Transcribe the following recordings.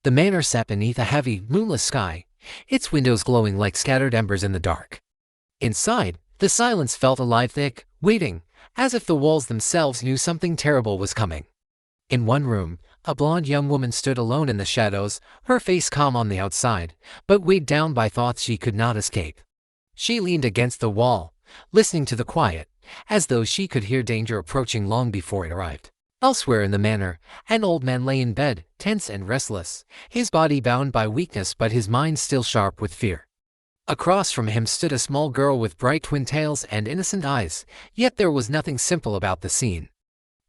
The manor sat beneath a heavy, moonless sky, its windows glowing like scattered embers in the dark. Inside, the silence felt alive, thick, waiting, as if the walls themselves knew something terrible was coming. In one room, a blonde young woman stood alone in the shadows, her face calm on the outside, but weighed down by thoughts she could not escape. She leaned against the wall, listening to the quiet, as though she could hear danger approaching long before it arrived. Elsewhere in the manor, an old man lay in bed, tense and restless, his body bound by weakness but his mind still sharp with fear. Across from him stood a small girl with bright twin tails and innocent eyes, yet there was nothing simple about the scene.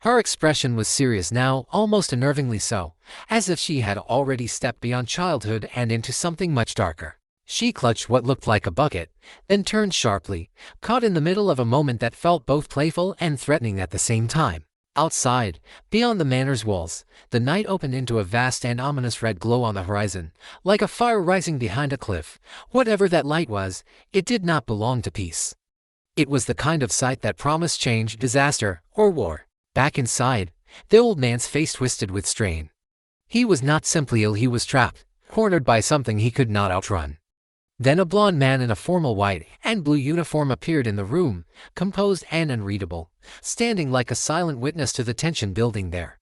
Her expression was serious now, almost unnervingly so, as if she had already stepped beyond childhood and into something much darker. She clutched what looked like a bucket, then turned sharply, caught in the middle of a moment that felt both playful and threatening at the same time. Outside, beyond the manor's walls, the night opened into a vast and ominous red glow on the horizon, like a fire rising behind a cliff. Whatever that light was, it did not belong to peace. It was the kind of sight that promised change, disaster, or war. Back inside, the old man's face twisted with strain. He was not simply ill, he was trapped, cornered by something he could not outrun. Then a blond man in a formal white and blue uniform appeared in the room, composed and unreadable, standing like a silent witness to the tension building there.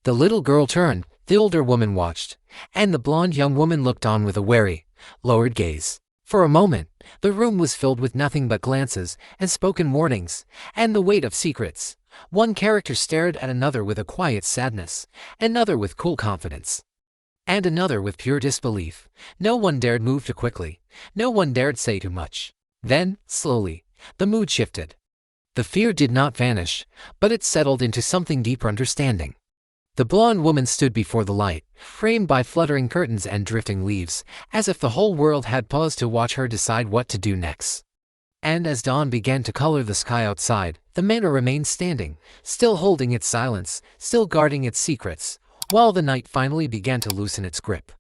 The little girl turned, the older woman watched, and the blonde young woman looked on with a wary, lowered gaze. For a moment, the room was filled with nothing but glances and spoken warnings, and the weight of secrets. One character stared at another with a quiet sadness, another with cool confidence, and another with pure disbelief. No one dared move too quickly. No one dared say too much. Then, slowly, the mood shifted. The fear did not vanish, but it settled into something deeper: understanding. The blonde woman stood before the light, framed by fluttering curtains and drifting leaves, as if the whole world had paused to watch her decide what to do next. And as dawn began to color the sky outside, the manor remained standing, still holding its silence, still guarding its secrets, while the night finally began to loosen its grip.